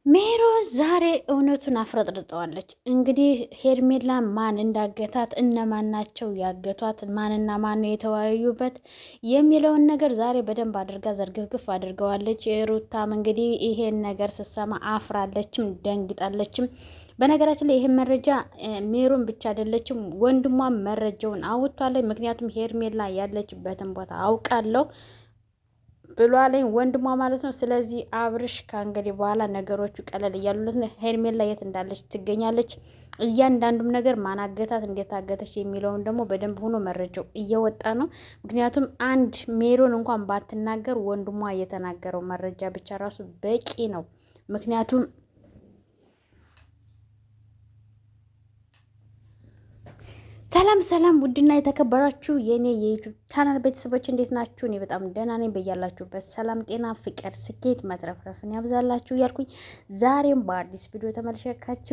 ሜሮን ዛሬ እውነቱን አፍረጥርጠዋለች። እንግዲህ ሄርሜላ ማን እንዳገታት፣ እነማን ናቸው ያገቷት፣ ማንና ማን ነው የተወያዩበት የሚለውን ነገር ዛሬ በደንብ አድርጋ ዘርግፍግፍ አድርገዋለች። ሩታም እንግዲህ ይሄን ነገር ስትሰማ አፍራለችም ደንግጣለችም። በነገራችን ላይ ይሄን መረጃ ሜሮን ብቻ አይደለችም፣ ወንድሟም መረጃውን አውጥቷለች። ምክንያቱም ሄርሜላ ያለችበትን ቦታ አውቃለሁ ብሏለኝ ወንድሟ ማለት ነው። ስለዚህ አብርሽ ከእንግዲህ በኋላ ነገሮቹ ቀለል እያሉለት ነው። ሄርሜላ የት እንዳለች ትገኛለች። እያንዳንዱም ነገር ማናገታት እንዴት ታገተች የሚለውን ደግሞ በደንብ ሆኖ መረጃው እየወጣ ነው። ምክንያቱም አንድ ሜሮን እንኳን ባትናገር ወንድሟ የተናገረው መረጃ ብቻ ራሱ በቂ ነው። ምክንያቱም ሰላም ሰላም፣ ውድና የተከበራችሁ የእኔ የዩቱብ ቻናል ቤተሰቦች እንዴት ናችሁ? እኔ በጣም ደህና ነኝ። በያላችሁበት ሰላም፣ ጤና፣ ፍቅር፣ ስኬት መትረፍረፍን ያብዛላችሁ እያልኩኝ ዛሬም በአዲስ ቪዲዮ ተመልሼ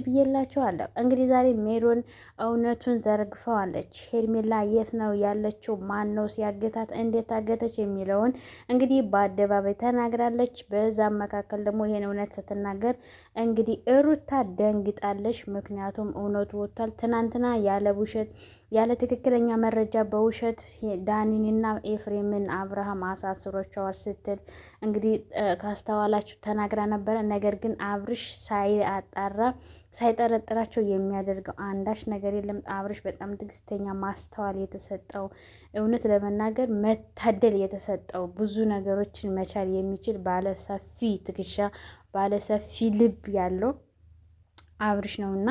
ብዬላችኋለሁ። እንግዲህ ዛሬ ሜሮን እውነቱን ዘርግፈዋለች። ሄርሜላ የት ነው ያለችው? ማን ነው ሲያገታት? እንዴት ታገተች? የሚለውን እንግዲህ በአደባባይ ተናግራለች። በዛም መካከል ደግሞ ይሄን እውነት ስትናገር እንግዲህ ሩታ ደንግጣለች። ምክንያቱም እውነቱ ወጥቷል። ትናንትና ያለ ውሸት ያለ ትክክለኛ መረጃ በውሸት ዳኒንና ኤፍሬምን አብርሃም አሳስሮቸዋል ስትል እንግዲህ ካስተዋላችሁ ተናግራ ነበረ። ነገር ግን አብርሽ ሳያጣራ ሳይጠረጥራቸው የሚያደርገው አንዳች ነገር የለም። አብርሽ በጣም ትዕግስተኛ፣ ማስተዋል የተሰጠው እውነት ለመናገር መታደል የተሰጠው ብዙ ነገሮችን መቻል የሚችል ባለሰፊ ትከሻ ባለሰፊ ልብ ያለው አብርሽ ነውና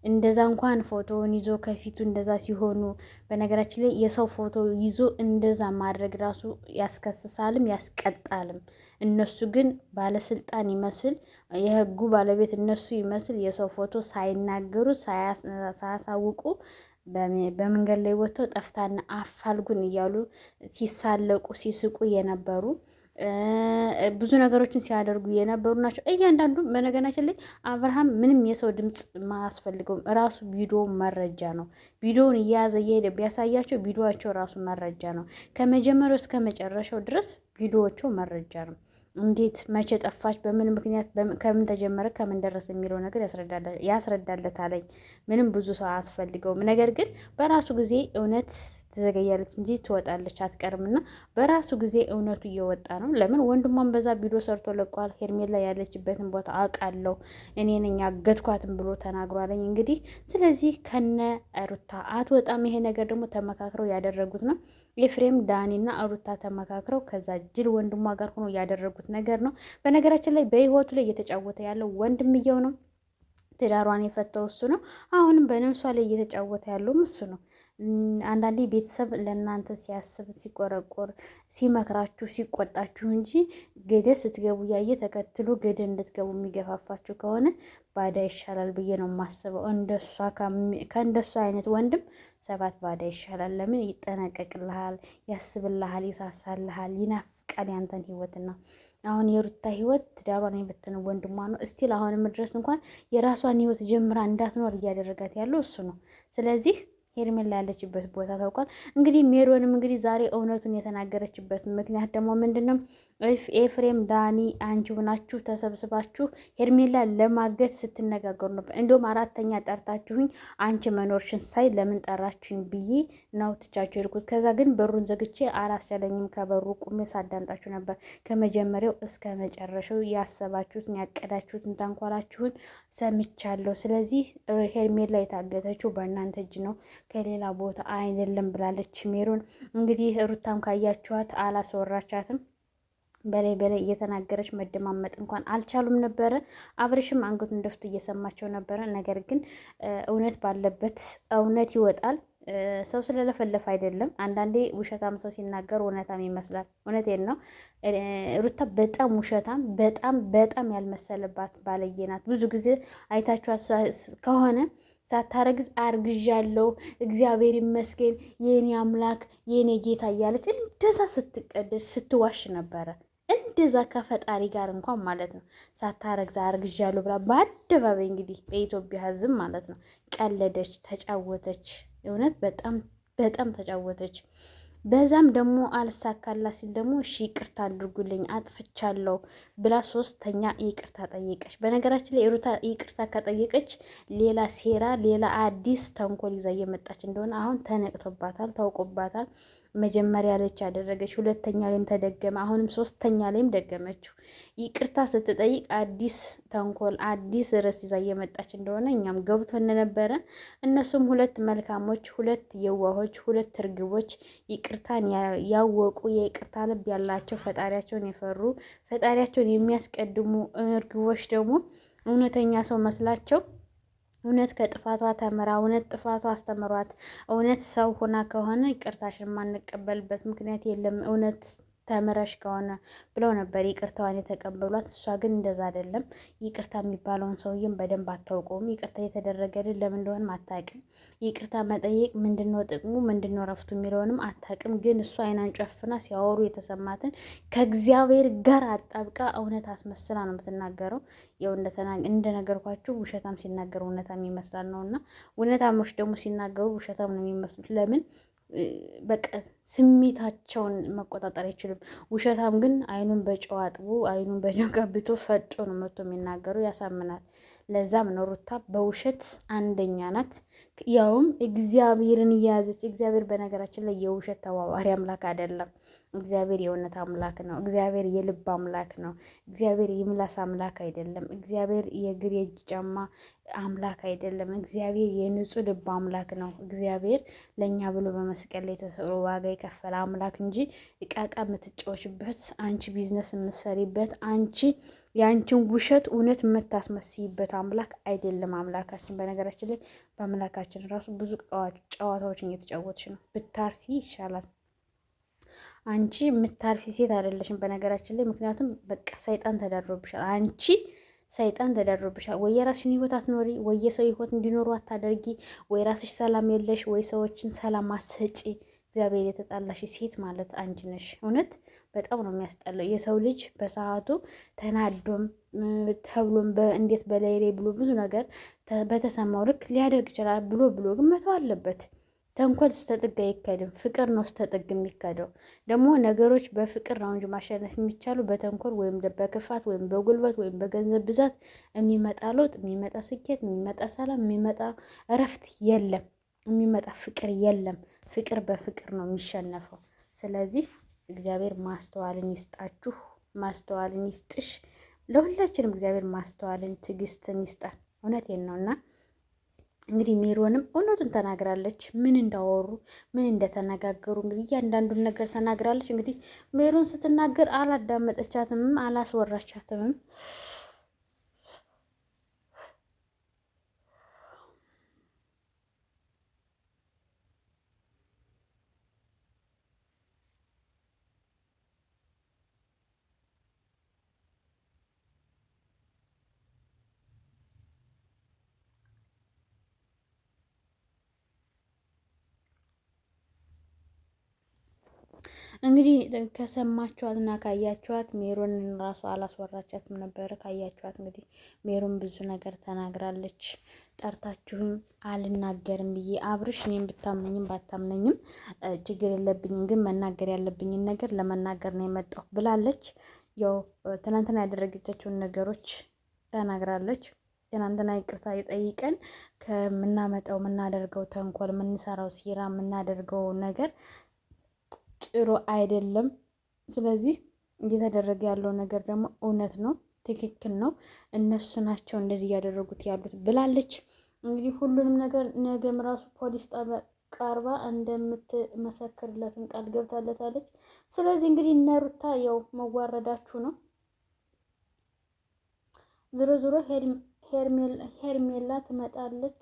እንደዛ እንኳን ፎቶውን ይዞ ከፊቱ እንደዛ ሲሆኑ፣ በነገራችን ላይ የሰው ፎቶ ይዞ እንደዛ ማድረግ ራሱ ያስከስሳልም ያስቀጣልም። እነሱ ግን ባለስልጣን ይመስል የህጉ ባለቤት እነሱ ይመስል የሰው ፎቶ ሳይናገሩ ሳያሳውቁ በመንገድ ላይ ወጥተው ጠፍታና አፋልጉን እያሉ ሲሳለቁ ሲስቁ የነበሩ ብዙ ነገሮችን ሲያደርጉ የነበሩ ናቸው። እያንዳንዱ በነገራችን ላይ አብርሃም ምንም የሰው ድምፅ ማያስፈልገውም፣ ራሱ ቪዲዮ መረጃ ነው። ቪዲዮውን እየያዘ እየሄደ ቢያሳያቸው ቪዲዮቸው ራሱ መረጃ ነው። ከመጀመሪያው እስከ መጨረሻው ድረስ ቪዲዮቸው መረጃ ነው። እንዴት መቼ ጠፋች፣ በምን ምክንያት፣ ከምን ተጀመረ፣ ከምን ደረሰ የሚለው ነገር ያስረዳለታለኝ። ምንም ብዙ ሰው አያስፈልገውም። ነገር ግን በራሱ ጊዜ እውነት ትዘገያለች እንጂ ትወጣለች አትቀርምና በራሱ ጊዜ እውነቱ እየወጣ ነው። ለምን ወንድሟን በዛ ቪዲዮ ሰርቶ ለቋል። ሄርሜላ ያለችበትን ቦታ አውቃለሁ እኔ ነኝ ያገትኳትን ብሎ ተናግሯለኝ። እንግዲህ ስለዚህ ከነ ሩታ አትወጣም። ይሄ ነገር ደግሞ ተመካክረው ያደረጉት ነው። ኤፍሬም ዳኒና ሩታ ተመካክረው ከዛ ጅል ወንድሟ ጋር ሆኖ ያደረጉት ነገር ነው። በነገራችን ላይ በህይወቱ ላይ እየተጫወተ ያለው ወንድምየው ነው። ትዳሯን የፈታው እሱ ነው። አሁንም በነፍሷ ላይ እየተጫወተ ያለውም እሱ ነው። አንዳንዴ ቤተሰብ ለእናንተ ሲያስብ ሲቆረቆር ሲመክራችሁ ሲቆጣችሁ እንጂ ገደል ስትገቡ እያየ ተከትሎ ገደል እንድትገቡ የሚገፋፋችሁ ከሆነ ባዳ ይሻላል ብዬ ነው የማስበው። ከእንደሷ አይነት ወንድም 7 ባዳ ይሻላል። ለምን ይጠነቀቅልሃል፣ ያስብልሃል፣ ይሳሳልሃል፣ ይናፍቃል ያንተን ህይወትና አሁን የሩታ ህይወት ትዳሯን የበተነው ወንድሟ ነው። እስቲል አሁንም ድረስ እንኳን የራሷን ህይወት ጀምራ እንዳትኖር እያደረጋት ያለው እሱ ነው። ስለዚህ ሄርሜላ ያለችበት ቦታ ታውቋል። እንግዲህ ሜሮንም እንግዲህ ዛሬ እውነቱን የተናገረችበት ምክንያት ደግሞ ምንድን ነው? ኤፍሬም ዳኒ አንቺ ሆናችሁ ተሰብስባችሁ ሄርሜላ ለማገት ስትነጋገሩ ነበር። እንዲሁም 4ተኛ ጠርታችሁኝ አንቺ መኖርሽን ሳይ ለምን ጠራችሁኝ ብዬ ነው ትቻችሁ ሄድኩት። ከዛ ግን በሩን ዘግቼ አላሰለኝም። ከበሩ ቁሜ ሳዳምጣችሁ ነበር። ከመጀመሪያው እስከ መጨረሻው ያሰባችሁትን ያቀዳችሁትን ተንኳላችሁን ሰምቻለሁ። ስለዚህ ሄርሜላ የታገተችው በእናንተ እጅ ነው ከሌላ ቦታ አይደለም ብላለች ሜሮን። እንግዲህ ሩታም ካያችኋት አላስወራቻትም። በላይ እየተናገረች መደማመጥ እንኳን አልቻሉም ነበረ። አብርሽም አንገቱን ደፍቶ እየሰማቸው ነበረ። ነገር ግን እውነት ባለበት እውነት ይወጣል። ሰው ስለለፈለፈ አይደለም። አንዳንዴ ውሸታም ሰው ሲናገር እውነታም ይመስላል። እውነቴን ነው። ሩታ በጣም ውሸታም፣ በጣም ያልመሰለባት ባለየ ናት። ብዙ ጊዜ አይታችኋት ከሆነ ሳታረግዝ አርግዣለሁ እግዚአብሔር ይመስገን የኔ አምላክ የኔ ጌታ እያለች እንደዛ ስትቀደስ ስትዋሽ ነበረ። እንደዛ ከፈጣሪ ጋር እንኳን ማለት ነው። ሳታረግዝ አርግዣለሁ ብላ በአደባባይ እንግዲህ በኢትዮጵያ ሕዝብ ማለት ነው ቀለደች፣ ተጫወተች። እውነት በጣም ተጫወተች። በዛም ደግሞ አልሳካላ ሲል ደግሞ እሺ ይቅርታ አድርጉልኝ አጥፍቻለሁ ብላ ሶስተኛ ይቅርታ ጠየቀች። በነገራችን ላይ ሩታ ይቅርታ ከጠየቀች ሌላ ሴራ፣ ሌላ አዲስ ተንኮል ይዛ እየመጣች እንደሆነ አሁን ተነቅቶባታል፣ ታውቆባታል። መጀመሪያ ላይች ያደረገች፣ ሁለተኛ ላይም ተደገመ፣ አሁንም ሶስተኛ ላይም ደገመችው። ይቅርታ ስትጠይቅ አዲስ ተንኮል፣ አዲስ ርዕስ ይዛ እየመጣች እንደሆነ እኛም ገብቶን ነበረ። እነሱም ሁለት መልካሞች፣ ሁለት የዋሆች፣ ሁለት እርግቦች ይቅርታን ያወቁ የይቅርታ ልብ ያላቸው ፈጣሪያቸውን የፈሩ ፈጣሪያቸውን የሚያስቀድሙ እርግቦች ደግሞ እውነተኛ ሰው መስላቸው እውነት ከጥፋቷ ተምራ እውነት ጥፋቷ አስተምሯት እውነት ሰው ሆና ከሆነ ይቅርታሽን የማንቀበልበት ምክንያት የለም እውነት ተምረሽ ከሆነ ብለው ነበር ይቅርታዋን የተቀበሏት። እሷ ግን እንደዛ አይደለም። ይቅርታ የሚባለውን ሰውዬም በደንብ አታውቀውም። ይቅርታ የተደረገልን ለምን እንደሆነም አታውቅም። ይቅርታ መጠየቅ ምንድነው ጥቅሙ ምንድነው ረፍቱ የሚለውንም አታውቅም። ግን እሷ አይናን ጨፍና ሲያወሩ የተሰማትን ከእግዚአብሔር ጋር አጣብቃ እውነት አስመስላ ነው የምትናገረው። ያው እንደነገርኳችሁ ውሸታም ሲናገር እውነታም ይመስላል ነውና፣ እውነታሞች ደግሞ ሲናገሩ ውሸታም ነው የሚመስሉት። ለምን በቃ ስሜታቸውን መቆጣጠር አይችሉም። ውሸታም ግን አይኑን በጨው አጥቦ አይኑን በጨው ቀብቶ ፈጦ ነው መጥቶ የሚናገሩ፣ ያሳምናል። ለዛም ነው ሩታ በውሸት አንደኛ ናት። ያውም እግዚአብሔርን እየያዘች። እግዚአብሔር በነገራችን ላይ የውሸት ተባባሪ አምላክ አይደለም። እግዚአብሔር የእውነት አምላክ ነው። እግዚአብሔር የልብ አምላክ ነው። እግዚአብሔር የምላስ አምላክ አይደለም። እግዚአብሔር የእግር የእጅ ጫማ አምላክ አይደለም። እግዚአብሔር የንጹህ ልብ አምላክ ነው። እግዚአብሔር ለእኛ ብሎ በመስቀል ላይ ተሰቅሎ ዋጋ የከፈለ አምላክ እንጂ እቃቃ የምትጫወችበት አንቺ ቢዝነስ የምትሰሪበት አንቺ የአንቺን ውሸት እውነት የምታስመስይበት አምላክ አይደለም አምላካችን። በነገራችን ላይ በአምላካችን ራሱ ብዙ ጨዋታዎችን እየተጫወትሽ ነው። ብታርፊ ይሻላል። አንቺ የምታርፊ ሴት አይደለሽም በነገራችን ላይ። ምክንያቱም በቃ ሰይጣን ተዳድሮብሻል። አንቺ ሰይጣን ተዳድሮብሻል። ወይ የራስሽን ህይወት አትኖሪ፣ ወይ የሰው ህይወት እንዲኖሩ አታደርጊ፣ ወይ ራስሽ ሰላም የለሽ፣ ወይ ሰዎችን ሰላም አትሰጪ። እግዚአብሔር የተጣላሽ ሴት ማለት አንቺ ነሽ። እውነት በጣም ነው የሚያስጠላው። የሰው ልጅ በሰዓቱ ተናዶም ተብሎም እንዴት በላይ ብሎ ብዙ ነገር በተሰማው ልክ ሊያደርግ ይችላል። ብሎ ግን መተው አለበት። ተንኮል ስተጥግ አይከድም። ፍቅር ነው ስተጥግ የሚከደው። ደግሞ ነገሮች በፍቅር ነው እንጂ ማሸነፍ የሚቻሉ በተንኮል ወይም በክፋት ወይም በጉልበት ወይም በገንዘብ ብዛት የሚመጣ ለውጥ፣ የሚመጣ ስኬት፣ የሚመጣ ሰላም፣ የሚመጣ እረፍት የለም። የሚመጣ ፍቅር የለም። ፍቅር በፍቅር ነው የሚሸነፈው። ስለዚህ እግዚአብሔር ማስተዋልን ይስጣችሁ፣ ማስተዋልን ይስጥሽ። ለሁላችንም እግዚአብሔር ማስተዋልን ትዕግስትን ይስጣል። እውነቴን ነውና እንግዲህ ሜሮንም እውነቱን ተናግራለች። ምን እንዳወሩ ምን እንደተነጋገሩ እንግዲህ እያንዳንዱን ነገር ተናግራለች። እንግዲህ ሜሮን ስትናገር አላዳመጠቻትም፣ አላስወራቻትም። እንግዲህ ከሰማችኋት እና ካያችኋት ሜሮንን ራሱ አላስወራቻትም ነበረ። ካያችኋት እንግዲህ ሜሮን ብዙ ነገር ተናግራለች። ጠርታችሁኝ አልናገርም ብዬ አብርሽ፣ እኔም ብታምነኝም ባታምነኝም ችግር የለብኝም፣ ግን መናገር ያለብኝን ነገር ለመናገር ነው የመጣሁ ብላለች። ያው ትናንትና ያደረገቻቸውን ነገሮች ተናግራለች። ትናንትና ይቅርታ የጠይቀን ከምናመጣው የምናደርገው ተንኮል፣ የምንሰራው ሴራ፣ የምናደርገው ነገር ጥሩ አይደለም። ስለዚህ እየተደረገ ያለው ነገር ደግሞ እውነት ነው፣ ትክክል ነው። እነሱ ናቸው እንደዚህ እያደረጉት ያሉት ብላለች። እንግዲህ ሁሉንም ነገር ነገም ራሱ ፖሊስ ጣቢያ ቀርባ እንደምትመሰክርለትን ቃል ገብታለታለች። ስለዚህ እንግዲህ እነ ሩታ ያው መዋረዳችሁ ነው። ዞሮ ዞሮ ሄርሜላ ትመጣለች።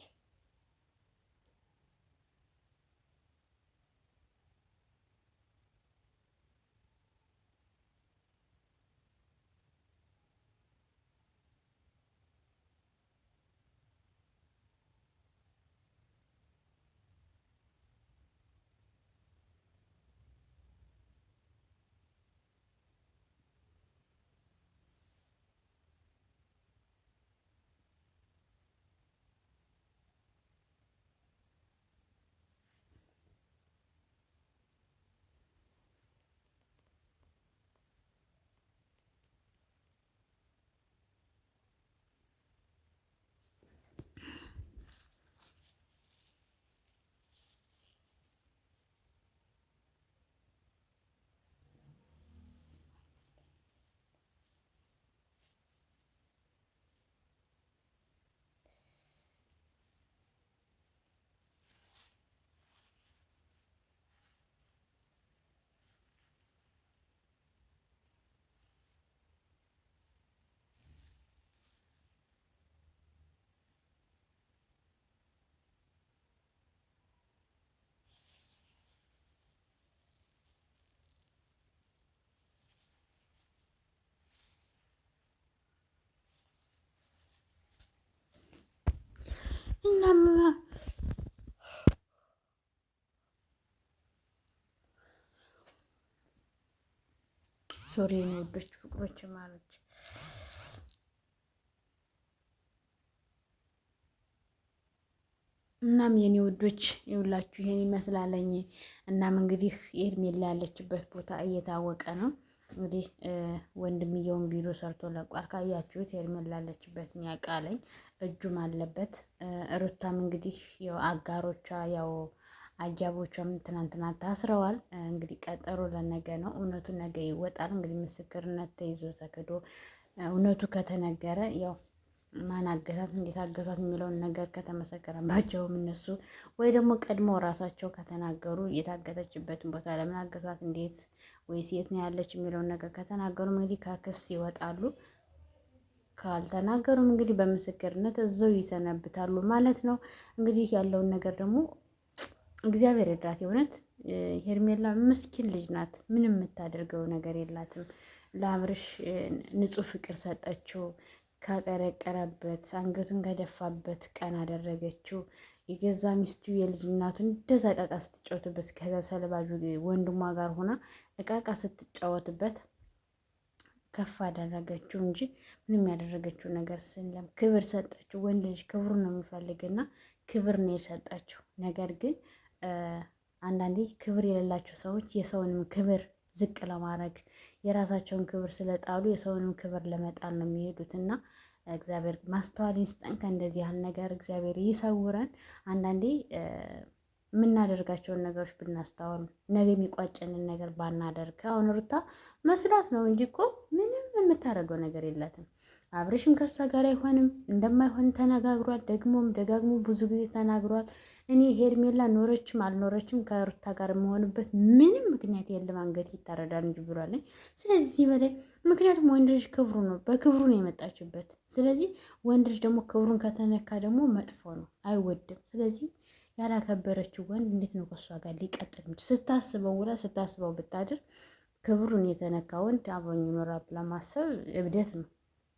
እናም ሶሪ የኔ ውዶች ፍቅሮች ማሮች እናም የኔ ውዶች ይውላችሁ ይሄን ይመስላለኝ። እናም እንግዲህ ሄርሜላ ያለችበት ቦታ እየታወቀ ነው። እንግዲህ ወንድምየውን ቪዲዮ ሰርቶ ለቋል። ካያችሁት ሄርሜላ ያለችበትን ያውቃለኝ እጁም አለበት። ሩታም እንግዲህ ያው አጋሮቿ ያው አጃቦቿም ትናንትና ታስረዋል። እንግዲህ ቀጠሮ ለነገ ነው። እውነቱ ነገ ይወጣል። እንግዲህ ምስክርነት ተይዞ ተክዶ እውነቱ ከተነገረ ያው ማን አገታት እንዴት አገቷት የሚለውን ነገር ከተመሰከረባቸውም እነሱ ወይ ደግሞ ቀድሞ ራሳቸው ከተናገሩ የታገተችበትን ቦታ ለምን አገቷት እንዴት ወይስ የት ነው ያለች የሚለውን ነገር ከተናገሩ እንግዲህ ከክስ ይወጣሉ። ካልተናገሩም እንግዲህ በምስክርነት እዛው ይሰነብታሉ ማለት ነው። እንግዲህ ያለውን ነገር ደግሞ እግዚአብሔር ይርዳት። የእውነት ሄርሜላ ምስኪን ልጅ ናት። ምንም የምታደርገው ነገር የላትም። ለአብርሽ ንጹሕ ፍቅር ሰጠችው። ካቀረቀረበት አንገቱን ከደፋበት ቀን አደረገችው። የገዛ ሚስቱ የልጅ እናቱን እንደዛ እቃቃ ስትጫወትበት ከዛ ሰልባጁ ወንድሟ ጋር ሆና እቃቃ ስትጫወትበት ከፍ አደረገችው እንጂ ምንም ያደረገችው ነገር ስለም ክብር ሰጠችው። ወንድ ልጅ ክብሩን ነው የሚፈልግና ክብር ነው የሰጠችው። ነገር ግን አንዳንዴ ክብር የሌላቸው ሰዎች የሰውንም ክብር ዝቅ ለማድረግ የራሳቸውን ክብር ስለጣሉ የሰውንም ክብር ለመጣል ነው የሚሄዱትና እግዚአብሔር ማስተዋል ይስጠን። ከእንደዚህ ያህል ነገር እግዚአብሔር ይሰውረን። አንዳንዴ የምናደርጋቸውን ነገሮች ብናስተዋሉ ነገ የሚቋጨንን ነገር ባናደርግ። አሁን ሩታ መስሏት ነው እንጂ እኮ ምንም የምታደርገው ነገር የላትም። አብርሽም ከእሷ ጋር አይሆንም እንደማይሆን ተነጋግሯል። ደግሞም ደጋግሞ ብዙ ጊዜ ተናግሯል። እኔ ሄርሜላ ኖረችም አልኖረችም ከሩታ ጋር የምሆንበት ምንም ምክንያት የለም፣ አንገት ይታረዳል እንጂ ብሏለኝ። ስለዚህ እዚህ በላይ ምክንያቱም ወንድ ልጅ ክብሩ ነው፣ በክብሩ ነው የመጣችበት። ስለዚህ ወንድ ልጅ ደግሞ ክብሩን ከተነካ ደግሞ መጥፎ ነው፣ አይወድም። ስለዚህ ያላከበረችው ወንድ እንዴት ነው ከእሷ ጋር ሊቀጥል? ስታስበው ውላ ስታስበው ብታድር ክብሩን የተነካ ወንድ አብሮኝ ይኖራል ብላ ማሰብ እብደት ነው፣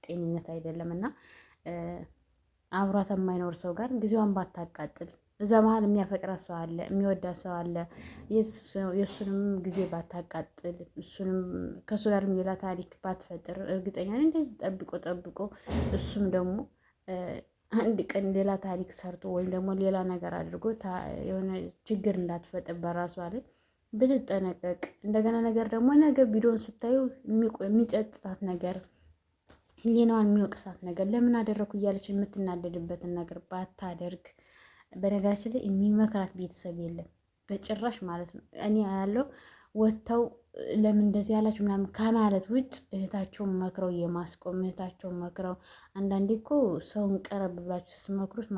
ጤንነት አይደለም። እና አብሯት የማይኖር ሰው ጋር ጊዜዋን ባታቃጥል፣ እዛ መሀል የሚያፈቅራት ሰው አለ፣ የሚወዳት ሰው አለ። የእሱንም ጊዜ ባታቃጥል፣ እሱንም ከእሱ ጋር ሌላ ታሪክ ባትፈጥር እርግጠኛ ነኝ እንደዚህ ጠብቆ እሱም ደግሞ አንድ ቀን ሌላ ታሪክ ሰርቶ ወይም ደግሞ ሌላ ነገር አድርጎ የሆነ ችግር እንዳትፈጥር በራሷ ላይ ብትጠነቀቅ። እንደገና ነገር ደግሞ ነገ ቪዲዮን ስታዩ የሚጸጥታት ነገር ህሊናዋን የሚወቅሳት ነገር ለምን አደረኩ እያለች የምትናደድበትን ነገር ባታደርግ። በነገራችን ላይ የሚመክራት ቤተሰብ የለም በጭራሽ ማለት ነው። እኔ ያለው ወጥተው ለምን እንደዚህ ያላችሁ ምናምን ከማለት ውጭ እህታቸውን መክረው የማስቆም እህታቸውን መክረው። አንዳንዴ እኮ ሰውን ቀረብ ብላችሁ ስትመክሩት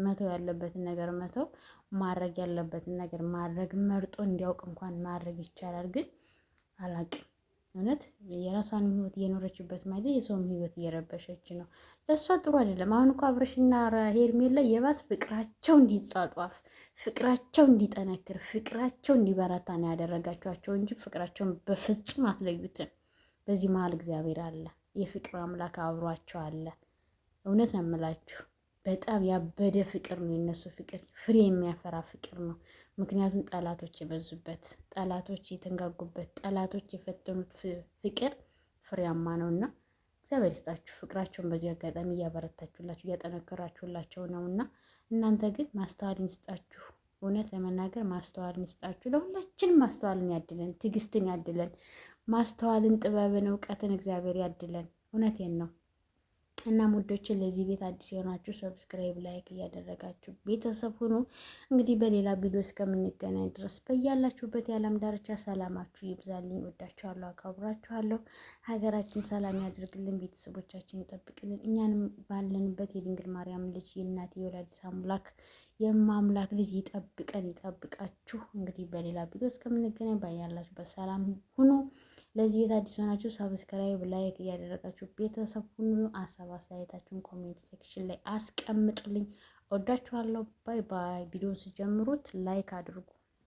መተው ያለበትን ነገር መተው፣ ማድረግ ያለበትን ነገር ማድረግ መርጦ እንዲያውቅ እንኳን ማድረግ ይቻላል። ግን አላቅም እውነት የራሷን ህይወት እየኖረችበት ማለት የሰውም ህይወት እየረበሸች ነው። ለእሷ ጥሩ አይደለም። አሁን እኮ አብርሽና ሄርሜላ የባስ ፍቅራቸው እንዲጧጧፍ፣ ፍቅራቸው እንዲጠነክር፣ ፍቅራቸው እንዲበረታ ነው ያደረጋቸዋቸው እንጂ ፍቅራቸውን በፍጹም አትለዩትም። በዚህ መሀል እግዚአብሔር አለ፣ የፍቅር አምላክ አብሯቸው አለ። እውነት ነው የምላችሁ። በጣም ያበደ ፍቅር ነው የነሱ ፍቅር፣ ፍሬ የሚያፈራ ፍቅር ነው። ምክንያቱም ጠላቶች የበዙበት፣ ጠላቶች የተንጋጉበት፣ ጠላቶች የፈተኑት ፍቅር ፍሬያማ ነው እና እግዚአብሔር ይስጣችሁ። ፍቅራቸውን በዚህ አጋጣሚ እያበረታችሁላችሁ እያጠነከራችሁላቸው ነው እና እናንተ ግን ማስተዋልን ይስጣችሁ። እውነት ለመናገር ማስተዋልን ይስጣችሁ። ለሁላችንም ማስተዋልን ያድለን፣ ትዕግስትን ያድለን፣ ማስተዋልን፣ ጥበብን፣ እውቀትን እግዚአብሔር ያድለን። እውነቴን ነው። እና ሙዶችን ለዚህ ቤት አዲስ የሆናችሁ ሰብስክራይብ፣ ላይክ እያደረጋችሁ ቤተሰብ ሁኑ። እንግዲህ በሌላ ቪዲዮ እስከምንገናኝ ድረስ በያላችሁበት የዓለም ዳርቻ ሰላማችሁ ይብዛልኝ። ወዳችኋለሁ፣ አካብራችኋለሁ። ሀገራችን ሰላም ያደርግልን፣ ቤተሰቦቻችን ይጠብቅልን። እኛንም ባለንበት የድንግል ማርያም ልጅ የእናት የወላዲተ አምላክ የማምላክ ልጅ ይጠብቀን፣ ይጠብቃችሁ። እንግዲህ በሌላ ቪዲዮ እስከምንገናኝ ባያላችሁበት ሰላም ሁኑ። ለዚህ ቤት አዲስ ሆናችሁ ሰብስክራይብ ላይክ እያደረጋችሁ ቤተሰብ ሁሉ ሀሳብ አስተያየታችሁን ኮሜንት ሴክሽን ላይ አስቀምጡልኝ። ወዳችኋለሁ። ባይ ባይ። ቪዲዮን ስጀምሩት ላይክ አድርጉ።